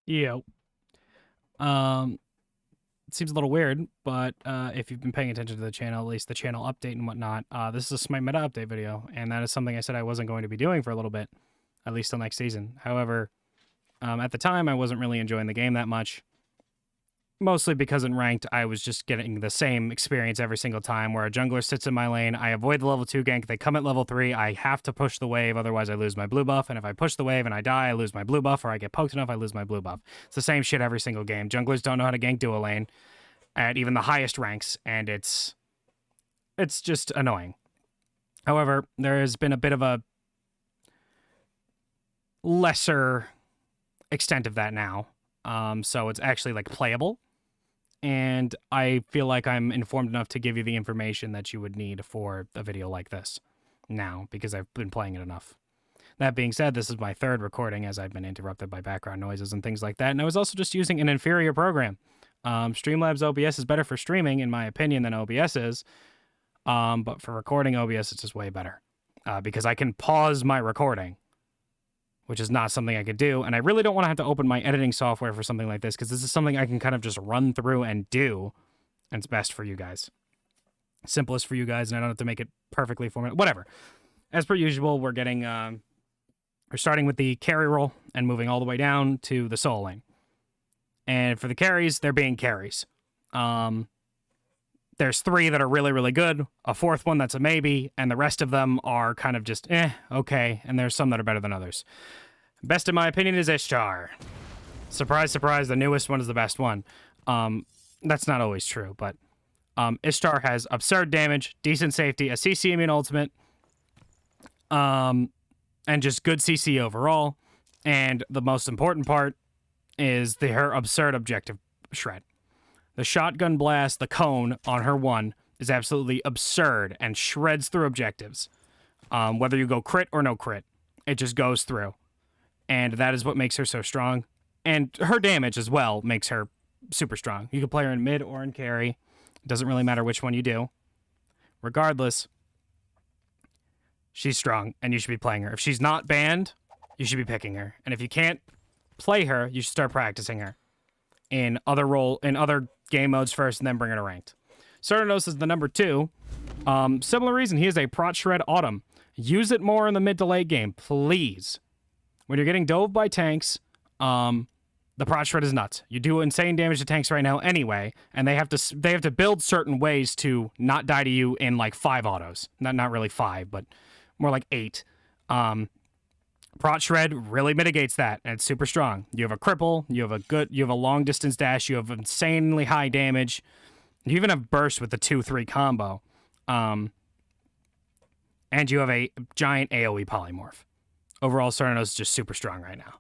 Yeah. It seems a little weird, but if you've been paying attention to the channel, at least the channel update and whatnot, this is a Smite meta update video, and that is something I said I wasn't going to be doing for a little bit, at least till next season. However, at the time, I wasn't really enjoying the game that much. Mostly because in ranked, I was just getting the same experience every single time where a jungler sits in my lane, I avoid the level 2 gank, they come at level 3, I have to push the wave, otherwise I lose my blue buff, and if I push the wave and I die, I lose my blue buff, or I get poked enough, I lose my blue buff. It's the same shit every single game. Junglers don't know how to gank dual lane at even the highest ranks, and it's just annoying. However, there has been a bit of a lesser extent of that now, so it's actually like playable. And I feel like I'm informed enough to give you the information that you would need for a video like this now, because I've been playing it enough. That being said, this is my third recording as I've been interrupted by background noises and things like that, and I was also just using an inferior program. Streamlabs OBS is better for streaming, in my opinion, than OBS is, but for recording, OBS is just way better, because I can pause my recording, which is not something I could do. And I really don't want to have to open my editing software for something like this, because this is something I can kind of just run through and do, and it's best for you guys. Simplest for you guys, and I don't have to make it perfectly formatted. Whatever. As per usual, we're starting with the carry role and moving all the way down to the solo lane. And for the carries, they're being carries. There's 3 that are really, really good, a 4th one that's a maybe, and the rest of them are kind of just okay, and there's some that are better than others. Best in my opinion is Ishtar. Surprise, surprise, the newest one is the best one. That's not always true, but Ishtar has absurd damage, decent safety, a CC immune ultimate, and just good CC overall. And the most important part is her absurd objective shred. The shotgun blast, the cone on her 1 is absolutely absurd and shreds through objectives. Whether you go crit or no crit, it just goes through. And that is what makes her so strong. And her damage as well makes her super strong. You can play her in mid or in carry. It doesn't really matter which one you do. Regardless, she's strong and you should be playing her. If she's not banned, you should be picking her. And if you can't play her, you should start practicing her in other game modes first, and then bring her to ranked. Cernanos is the number 2. Similar reason, he is a Prot Shred Autumn. Use it more in the mid to late game, please. When you're getting dove by tanks, the Prot Shred is nuts. You do insane damage to tanks right now anyway, and they have to build certain ways to not die to you in like 5 autos. Not really 5, but more like 8. Prot Shred really mitigates that, and it's super strong. You have a cripple, you have a long distance dash, you have insanely high damage. You even have burst with the 2-3 combo. And you have a giant AoE polymorph. Overall, Cernanos is just super strong right now.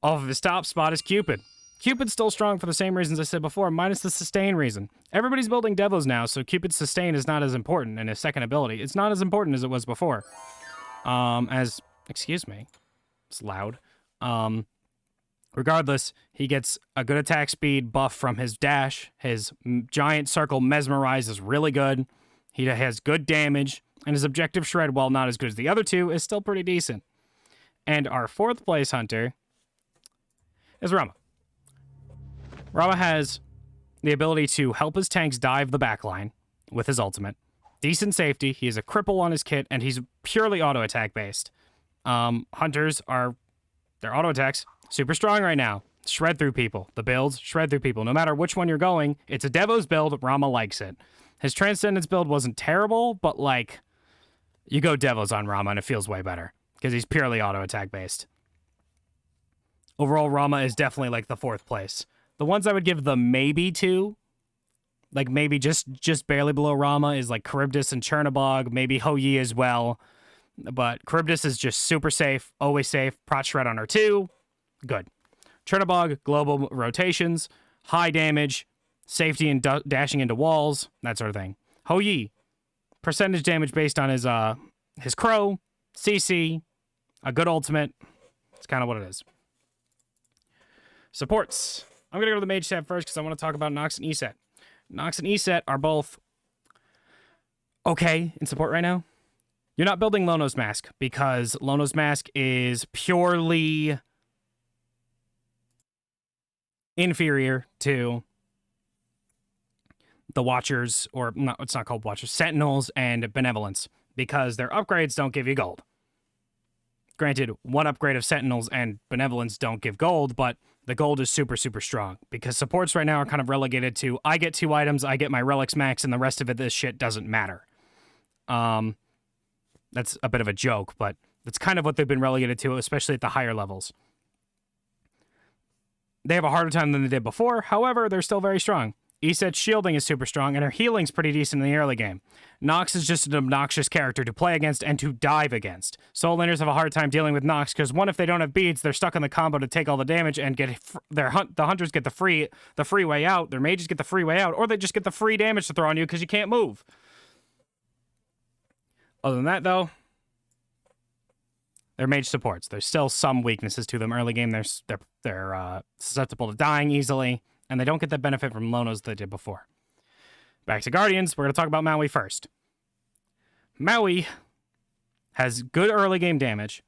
Off of his top spot is Cupid. Cupid's still strong for the same reasons I said before, minus the sustain reason. Everybody's building Devos now, so Cupid's sustain is not as important, and his second ability, it's not as important as it was before. Excuse me, it's loud. Regardless, he gets a good attack speed buff from his dash. His giant circle mesmerize is really good. He has good damage, and his objective shred, while not as good as the other 2, is still pretty decent. And our 4th place hunter is Rama. Rama has the ability to help his tanks dive the backline with his ultimate. Decent safety, he has a cripple on his kit, and he's purely auto-attack based. Hunters their auto-attacks, super strong right now. Shred through people. The builds, shred through people. No matter which one you're going, it's a Devos build, Rama likes it. His Transcendence build wasn't terrible, but like, you go Devos on Rama and it feels way better, because he's purely auto-attack based. Overall, Rama is definitely like the 4th place. The ones I would give the maybe to, like maybe just barely below Rama, is like Charybdis and Chernobog, maybe Ho Yi as well. But Charybdis is just super safe, always safe. Prot Shred on her 2, good. Chernobog, global rotations, high damage, safety and dashing into walls, that sort of thing. Ho Yi, percentage damage based on his crow, CC, a good ultimate. It's kind of what it is. Supports. I'm going to go to the mage tab first because I want to talk about Nox and ESET. Nox and ESET are both okay in support right now. You're not building Lono's Mask because Lono's Mask is purely inferior to the Watchers, or no, it's not called Watchers, Sentinels and Benevolence, because their upgrades don't give you gold. Granted, one upgrade of Sentinels and Benevolence don't give gold, but the gold is super, super strong, because supports right now are kind of relegated to, I get 2 items, I get my relics max, and the rest of it, this shit doesn't matter. That's a bit of a joke, but that's kind of what they've been relegated to, especially at the higher levels. They have a harder time than they did before, however, they're still very strong. Iset's shielding is super strong, and her healing's pretty decent in the early game. Nox is just an obnoxious character to play against and to dive against. Soul laners have a hard time dealing with Nox, because one, if they don't have beads, they're stuck in the combo to take all the damage and get the hunters get the free way out, their mages get the free way out, or they just get the free damage to throw on you because you can't move. Other than that, though, they're mage supports. There's still some weaknesses to them. Early game, they're susceptible to dying easily, and they don't get the benefit from Lonos they did before. Back to Guardians, we're going to talk about Maui first. Maui has good early game damage,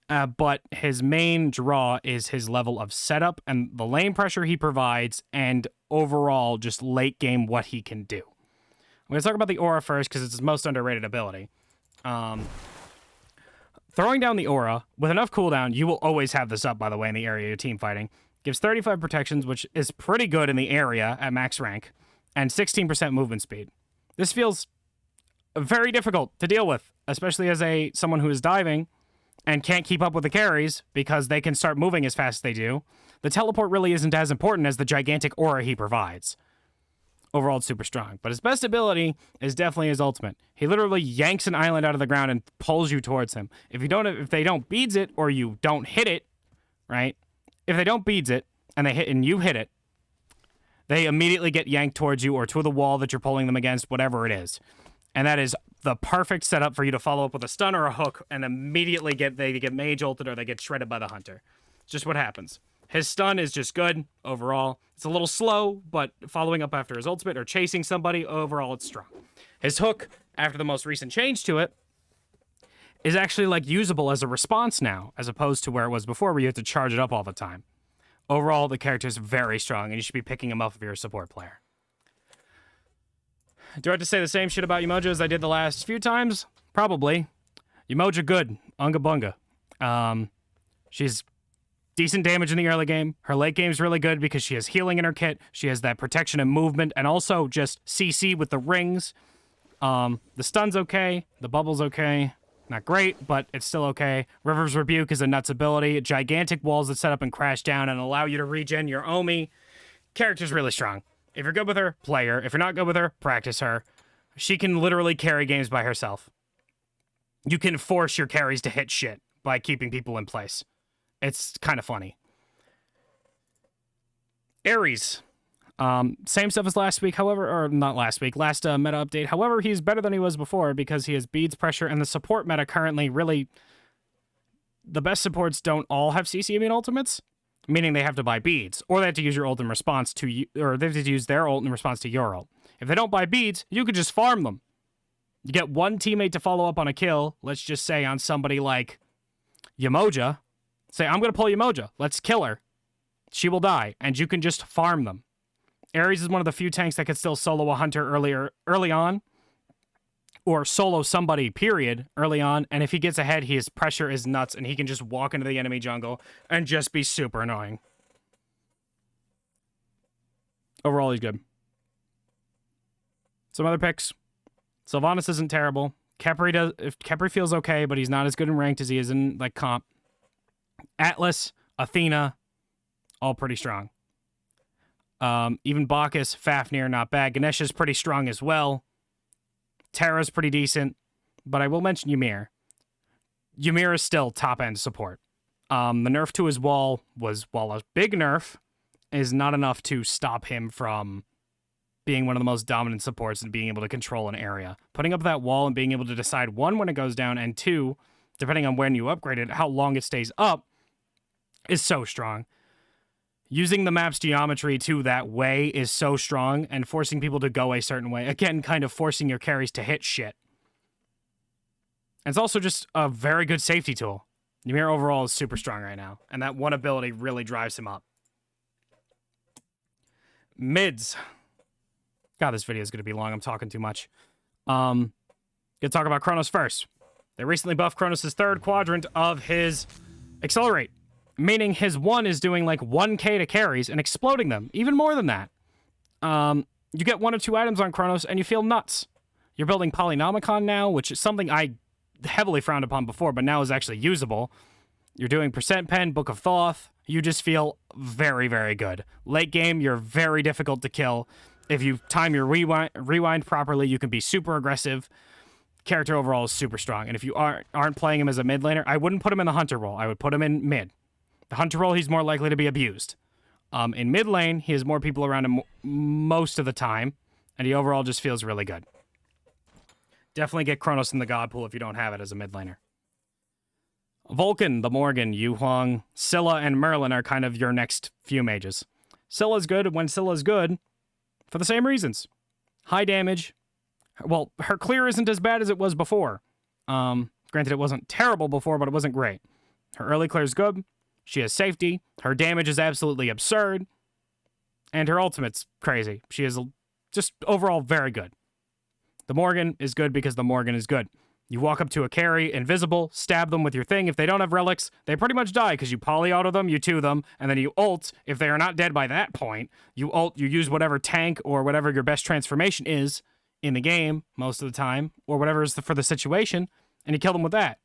but his main draw is his level of setup and the lane pressure he provides, and overall just late game what he can do. I'm going to talk about the aura first because it's his most underrated ability. Throwing down the aura, with enough cooldown, you will always have this up, by the way, in the area you're team fighting. Gives 35 protections, which is pretty good in the area at max rank, and 16% movement speed. This feels very difficult to deal with, especially as someone who is diving and can't keep up with the carries because they can start moving as fast as they do. The teleport really isn't as important as the gigantic aura he provides. Overall, it's super strong. But his best ability is definitely his ultimate. He literally yanks an island out of the ground and pulls you towards him. If they don't beads it or you don't hit it, right? If they don't beads it and they hit and you hit it, they immediately get yanked towards you or to the wall that you're pulling them against, whatever it is. And that is the perfect setup for you to follow up with a stun or a hook and immediately get mage ulted or they get shredded by the hunter. It's just what happens. His stun is just good overall. It's a little slow, but following up after his ultimate or chasing somebody, overall it's strong. His hook, after the most recent change to it, is actually like usable as a response now, as opposed to where it was before where you had to charge it up all the time. Overall, the character is very strong, and you should be picking him up if you're a support player. Do I have to say the same shit about Umoja as I did the last few times? Probably. Umoja good. Unga bunga. She's decent damage in the early game. Her late game's really good because she has healing in her kit. She has that protection and movement, and also just CC with the rings. The stun's okay. The bubble's okay. Not great, but it's still okay. River's Rebuke is a nuts ability. Gigantic walls that set up and crash down and allow you to regen your Omi. Character's really strong. If you're good with her, play her. If you're not good with her, practice her. She can literally carry games by herself. You can force your carries to hit shit by keeping people in place. It's kind of funny. Ares. Same stuff as last week, however, or not last week, last meta update. However, he's better than he was before because he has beads pressure, and the support meta currently really... The best supports don't all have CC immune ultimates, meaning they have to buy beads, or they have to use your ult in response to you, or they have to use their ult in response to your ult. If they don't buy beads, you could just farm them. You get one teammate to follow up on a kill, let's just say on somebody like Umoja. Say, I'm going to pull Umoja. Let's kill her. She will die, and you can just farm them. Ares is one of the few tanks that can still solo a hunter early on, or solo somebody, period, early on, and if he gets ahead, his pressure is nuts, and he can just walk into the enemy jungle and just be super annoying. Overall, he's good. Some other picks. Sylvanas isn't terrible. Khepri feels okay, but he's not as good in ranked as he is in, like, comp. Atlas, Athena, all pretty strong. Even Bacchus, Fafnir, not bad. Ganesh is pretty strong as well. Terra's pretty decent, but I will mention Ymir. Ymir is still top-end support. The nerf to his wall was, while a big nerf, is not enough to stop him from being one of the most dominant supports and being able to control an area. Putting up that wall and being able to decide, one, when it goes down, and two, depending on when you upgrade it, how long it stays up, is so strong. Using the map's geometry to that way is so strong, and forcing people to go a certain way. Again, kind of forcing your carries to hit shit. And it's also just a very good safety tool. Ymir overall is super strong right now, and that one ability really drives him up. Mids. God, this video is going to be long. I'm talking too much. Gonna talk about Chronos first. They recently buffed Chronos' third quadrant of his Accelerate, meaning his 1 is doing like 1k to carries and exploding them, even more than that. You get 1 or 2 items on Chronos and you feel nuts. You're building Polynomicon now, which is something I heavily frowned upon before, but now is actually usable. You're doing Percent Pen, Book of Thoth. You just feel very, very good. Late game, you're very difficult to kill. If you time your rewind properly, you can be super aggressive. Character overall is super strong. And if you aren't playing him as a mid laner, I wouldn't put him in the Hunter role. I would put him in mid. The Hunter role, he's more likely to be abused. In mid lane, he has more people around him most of the time, and he overall just feels really good. Definitely get Chronos in the God pool if you don't have it as a mid laner. Vulcan, the Morgan, Yu Huang, Scylla, and Merlin are kind of your next few mages. Scylla's good when Scylla's good for the same reasons. High damage. Well, her clear isn't as bad as it was before. Granted, it wasn't terrible before, but it wasn't great. Her early clear is good. She has safety. Her damage is absolutely absurd. And her ultimate's crazy. She is just overall very good. The Morgan is good because the Morgan is good. You walk up to a carry, invisible, stab them with your thing. If they don't have relics, they pretty much die because you poly-auto them, you 2 them, and then you ult. If they are not dead by that point, you ult, you use whatever tank or whatever your best transformation is in the game most of the time, or whatever is for the situation, and you kill them with that.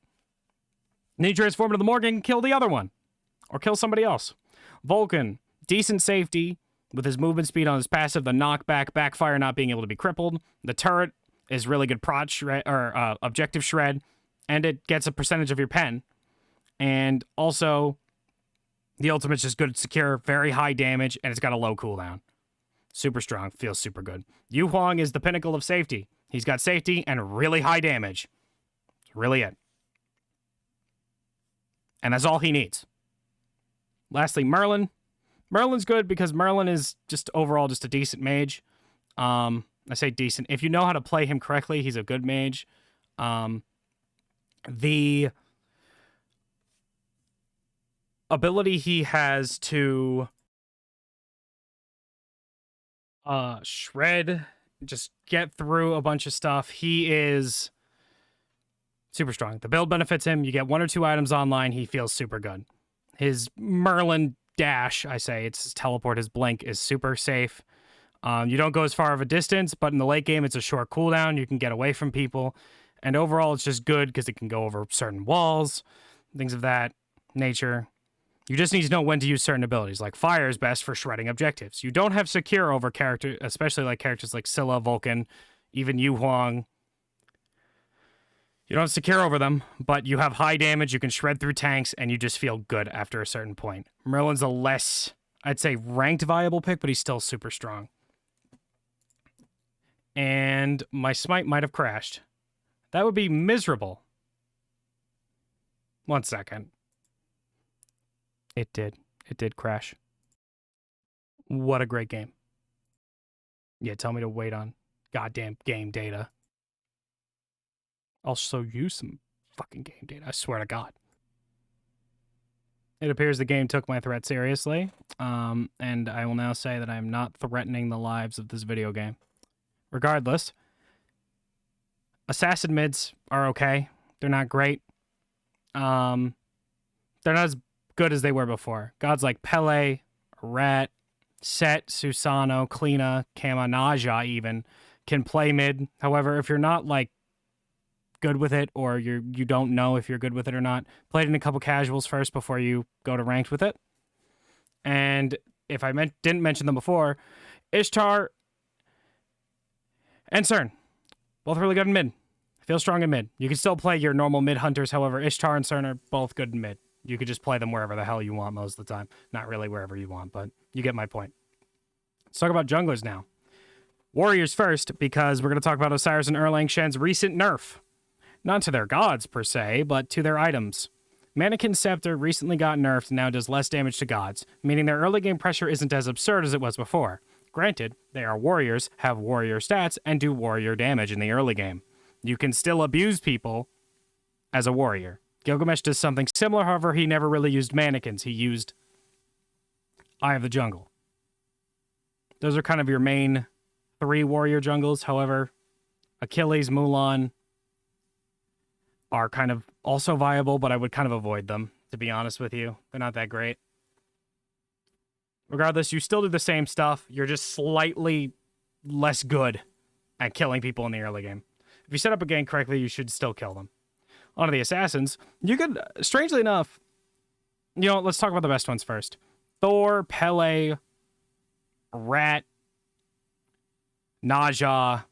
And then you transform to the Morgan and kill the other one. Or kill somebody else. Vulcan, decent safety with his movement speed on his passive, the knockback, backfire not being able to be crippled. The turret is really good prot shred, or objective shred, and it gets a percentage of your pen. And also, the ultimate's just good, secure, very high damage, and it's got a low cooldown. Super strong, feels super good. Yu Huang is the pinnacle of safety. He's got safety and really high damage. That's really it. And that's all he needs. Lastly, Merlin. Merlin's good because Merlin is just overall just a decent mage. I say decent. If you know how to play him correctly, he's a good mage. The ability he has to shred, just get through a bunch of stuff. He is super strong. The build benefits him. You get 1 or 2 items online. He feels super good. His Merlin dash, I say, it's his teleport, his blink is super safe. You don't go as far of a distance, but in the late game, it's a short cooldown. You can get away from people. And overall, it's just good because it can go over certain walls, things of that nature. You just need to know when to use certain abilities. Like fire is best for shredding objectives. You don't have secure over character, especially like characters like Scylla, Vulcan, even Yu Huang. You don't have secure over them, but you have high damage. You can shred through tanks, and you just feel good after a certain point. Merlin's a less, I'd say, ranked viable pick, but he's still super strong. And my Smite might have crashed. That would be miserable. 1 second. It did. It did crash. What a great game. Yeah, tell me to wait on goddamn game data. I'll show you some fucking game data, I swear to God. It appears the game took my threat seriously, and I will now say that I am not threatening the lives of this video game. Regardless, assassin mids are okay. They're not great. They're not as good as they were before. Gods like Pele, Rat, Set, Susano, Kleena, Kamanaja even can play mid. However, if you're not like good with it, or you don't know if you're good with it or not, play it in a couple casuals first before you go to ranked with it. And if I didn't mention them before, Ishtar and CERN, both really good in mid. Feel strong in mid. You can still play your normal mid hunters, however, Ishtar and CERN are both good in mid. You could just play them wherever the hell you want most of the time. Not really wherever you want, but you get my point. Let's talk about junglers now. Warriors first, because we're going to talk about Osiris and Erlang Shen's recent nerf. Not to their gods, per se, but to their items. Mannequin Scepter recently got nerfed and now does less damage to gods, meaning their early game pressure isn't as absurd as it was before. Granted, they are warriors, have warrior stats, and do warrior damage in the early game. You can still abuse people as a warrior. Gilgamesh does something similar, however, he never really used mannequins. He used Eye of the Jungle. Those are kind of your main 3 warrior jungles. However, Achilles, Mulan are kind of also viable, but I would kind of avoid them, to be honest with you. They're not that great. Regardless, you still do the same stuff. You're just slightly less good at killing people in the early game. If you set up a gank correctly, you should still kill them. On to the assassins. You could, strangely enough, let's talk about the best ones first. Thor, Pele, Rat, Naja,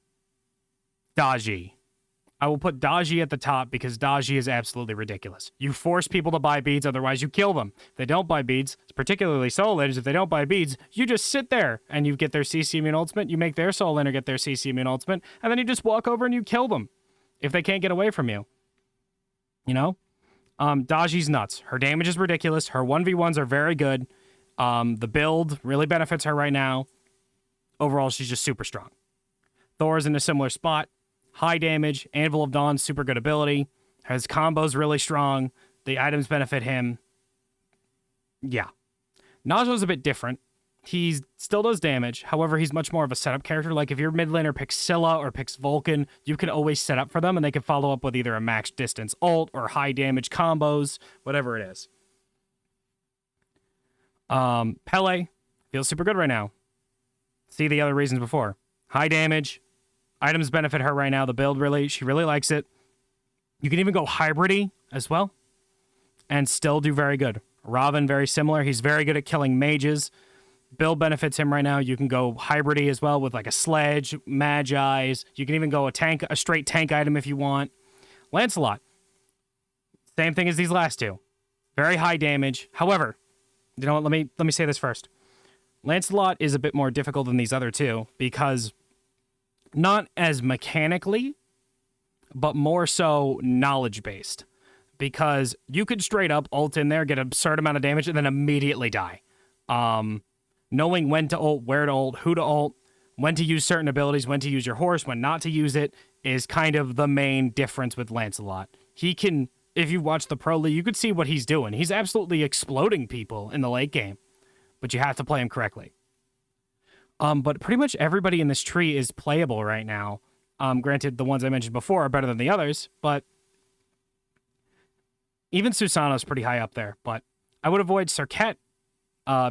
Daji. I will put Daji at the top because Daji is absolutely ridiculous. You force people to buy beads, otherwise you kill them. If they don't buy beads, particularly Soul Lanes, if they don't buy beads, you just sit there and you get their CC immune ultimate, you make their Soul Laner get their CC immune ultimate, and then you just walk over and you kill them if they can't get away from you. Daji's nuts. Her damage is ridiculous. Her 1v1s are very good. The build really benefits her right now. Overall, she's just super strong. Thor's in a similar spot. High damage, Anvil of Dawn, super good ability. His combos really strong. The items benefit him. Yeah. Najo's a bit different. He still does damage. However, he's much more of a setup character. Like if your mid laner picks Scylla or picks Vulcan, you can always set up for them and they can follow up with either a max distance ult or high damage combos, whatever it is. Pele feels super good right now. See the other reasons before. High damage. Items benefit her right now. The build she really likes it. You can even go hybridy as well and still do very good. Raven, very similar. He's very good at killing mages. Build benefits him right now. You can go hybridy as well with like a sledge, Magi's. You can even go a straight tank item if you want. Lancelot, same thing as these last two. Very high damage. However, you know what? Let me say this first. Lancelot is a bit more difficult than these other two because not as mechanically, but more so knowledge-based. Because you could straight up ult in there, get an absurd amount of damage, and then immediately die. Knowing when to ult, where to ult, who to ult, when to use certain abilities, when to use your horse, when not to use it, is kind of the main difference with Lancelot. He can, if you watch the Pro League, you could see what he's doing. He's absolutely exploding people in the late game. But you have to play him correctly. But pretty much everybody in this tree is playable right now. Granted, the ones I mentioned before are better than the others, but even Susanna's pretty high up there. But I would avoid Serket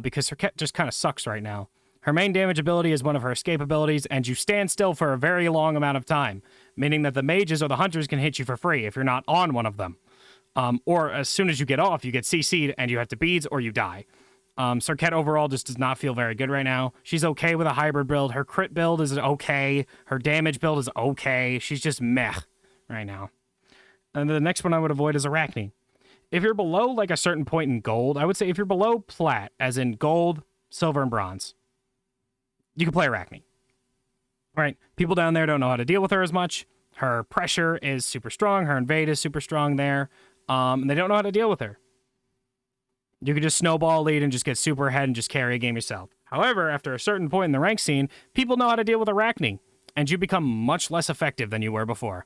because Serket just kind of sucks right now. Her main damage ability is one of her escape abilities, and you stand still for a very long amount of time, meaning that the mages or the hunters can hit you for free if you're not on one of them. Or as soon as you get off, you get CC'd and you have to beads or you die. Serket overall just does not feel very good right now. She's okay with a hybrid build. Her crit build is okay. Her damage build is okay. She's just meh right now. And the next one I would avoid is Arachne. If you're below like a certain point in gold, I would say if you're below plat, as in gold, silver, and bronze, you can play Arachne. Right? People down there don't know how to deal with her as much. Her pressure is super strong. Her invade is super strong there. And they don't know how to deal with her. You can just snowball lead and just get super ahead and just carry a game yourself. However, after a certain point in the rank scene, people know how to deal with Arachne, and you become much less effective than you were before.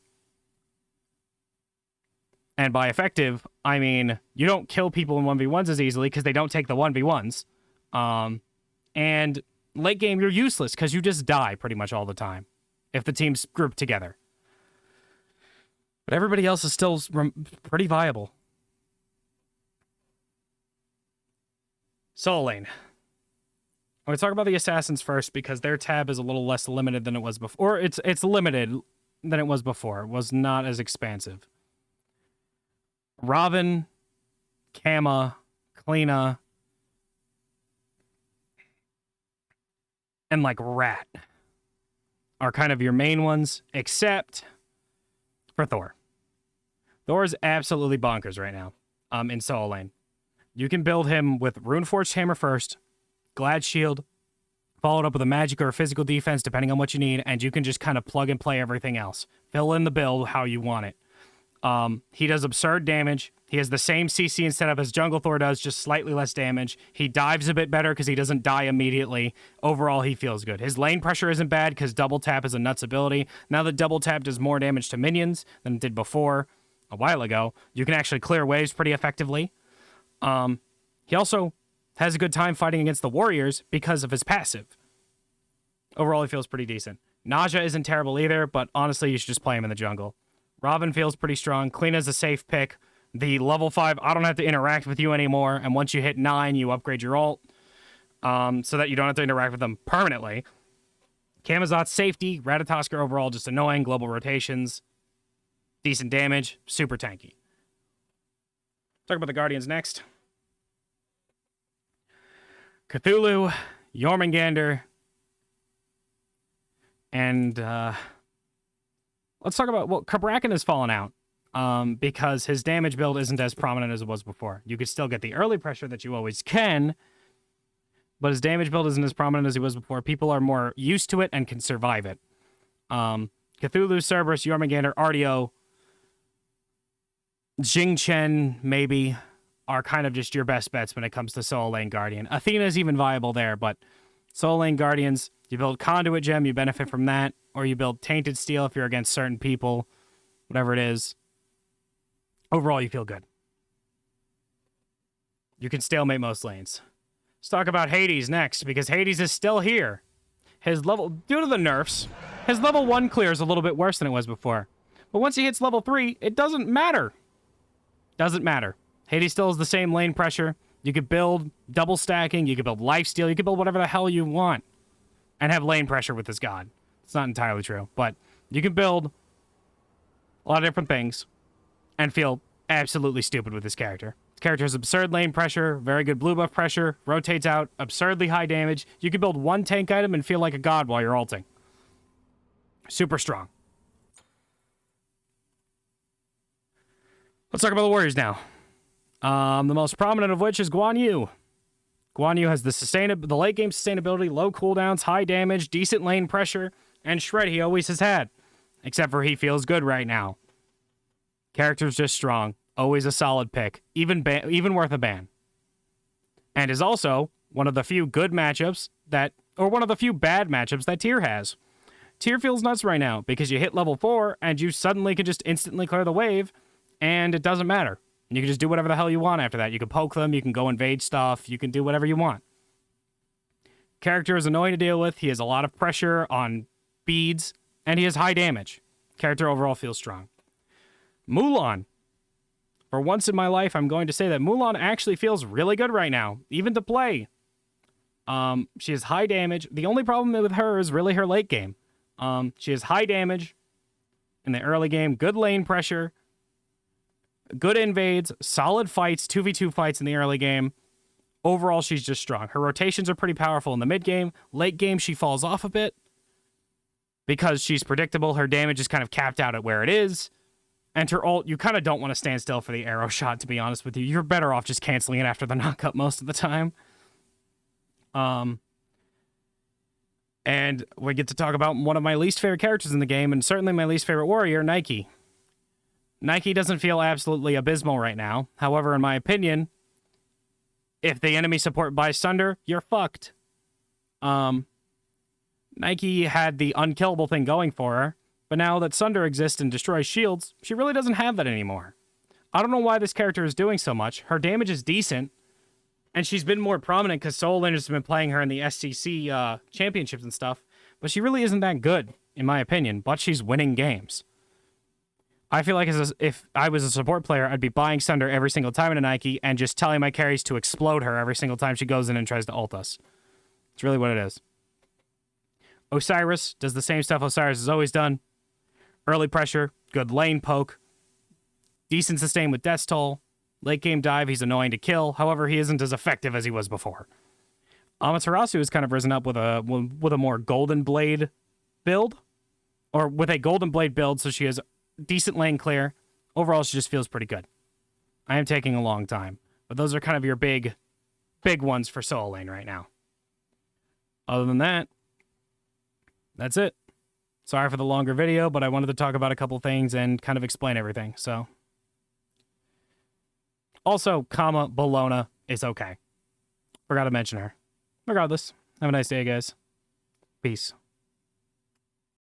And by effective, I mean you don't kill people in 1v1s as easily because they don't take the 1v1s. And late game, you're useless because you just die pretty much all the time if the team's grouped together. But everybody else is still pretty viable. Soul Lane. I'm going to talk about the Assassins first because their tab is a little less limited than it was before. Or it's limited than it was before. It was not as expansive. Raven, Kama, Kleena, and like Rat are kind of your main ones, except for Thor. Thor is absolutely bonkers right now in Soul Lane. You can build him with Runeforged Hammer first, Glad Shield, followed up with a magic or a physical defense, depending on what you need, and you can just kind of plug and play everything else. Fill in the build how you want it. He does absurd damage. He has the same CC and setup as Jungle Thor does, just slightly less damage. He dives a bit better because he doesn't die immediately. Overall, he feels good. His lane pressure isn't bad because Double Tap is a nuts ability. Now that Double Tap does more damage to minions than it did before, a while ago, you can actually clear waves pretty effectively. He also has a good time fighting against the warriors because of his passive. Overall, he feels pretty decent. Naja isn't terrible either, but honestly, you should just play him in the jungle. Robin feels pretty strong. Kleena's a safe pick. The level 5, I don't have to interact with you anymore, and once you hit 9, you upgrade your ult, so that you don't have to interact with them permanently. Camazot's safety. Ratatoskr overall just annoying. Global rotations. Decent damage. Super tanky. Talk about the Guardians next. Cthulhu, Jormungandr, and let's talk about, well, Cabrakan has fallen out because his damage build isn't as prominent as it was before. You could still get the early pressure that you always can, but his damage build isn't as prominent as he was before. People are more used to it and can survive it. Cthulhu, Cerberus, Jormungandr, Artio, Jing Chen, maybe, are kind of just your best bets when it comes to solo lane Guardian. Athena's even viable there, but solo lane Guardians, you build Conduit Gem, you benefit from that, or you build Tainted Steel if you're against certain people, whatever it is. Overall, you feel good. You can stalemate most lanes. Let's talk about Hades next, because Hades is still here. His level, due to the nerfs, his level 1 clear is a little bit worse than it was before. But once he hits level 3, it doesn't matter. Doesn't matter. Hades still has the same lane pressure. You could build double stacking. You could build lifesteal. You could build whatever the hell you want and have lane pressure with this god. It's not entirely true, but you can build a lot of different things and feel absolutely stupid with this character. This character has absurd lane pressure, very good blue buff pressure, rotates out, absurdly high damage. You can build one tank item and feel like a god while you're ulting. Super strong. Let's talk about the Warriors now. The most prominent of which is Guan Yu. Guan Yu has the late game sustainability, low cooldowns, high damage, decent lane pressure, and shred he always has had. Except for he feels good right now. Character's just strong. Always a solid pick. Even worth a ban. And is also one of the few good matchups or one of the few bad matchups that Tyr has. Tyr feels nuts right now because you hit level 4 and you suddenly can just instantly clear the wave and it doesn't matter. You can just do whatever the hell you want after that. You can poke them, you can go invade stuff, you can do whatever you want. Character is annoying to deal with. He has a lot of pressure on beads, and he has high damage. Character overall feels strong. Mulan. For once in my life, I'm going to say that Mulan actually feels really good right now, even to play. She has high damage. The only problem with her is really her late game. She has high damage in the early game, good lane pressure, good invades, solid fights, 2v2 fights in the early game. Overall, she's just strong. Her rotations are pretty powerful in the mid game. Late game, she falls off a bit because she's predictable. Her damage is kind of capped out at where it is. And her ult, you kind of don't want to stand still for the arrow shot, to be honest with you. You're better off just canceling it after the knockup most of the time. And we get to talk about one of my least favorite characters in the game, and certainly my least favorite warrior, Nike. Nike doesn't feel absolutely abysmal right now. However, in my opinion, if the enemy support buys Sunder, you're fucked. Nike had the unkillable thing going for her, but now that Sunder exists and destroys shields, she really doesn't have that anymore. I don't know why this character is doing so much. Her damage is decent, and she's been more prominent because Soul has been playing her in the SCC championships and stuff, but she really isn't that good, in my opinion, but she's winning games. I feel like if I was a support player, I'd be buying Sunder every single time in a Nike and just telling my carries to explode her every single time she goes in and tries to ult us. It's really what it is. Osiris does the same stuff Osiris has always done. Early pressure, good lane poke, decent sustain with Death's Toll. Late game dive, he's annoying to kill. However, he isn't as effective as he was before. Amaterasu has kind of risen up with a more Golden Blade build. Or with a Golden Blade build, so she has decent lane clear. Overall, she just feels pretty good. I am taking a long time. But those are kind of your big ones for solo lane right now. Other than that, that's it. Sorry for the longer video, but I wanted to talk about a couple things and kind of explain everything, so. Also, Bologna is okay. Forgot to mention her. Regardless, have a nice day, guys. Peace.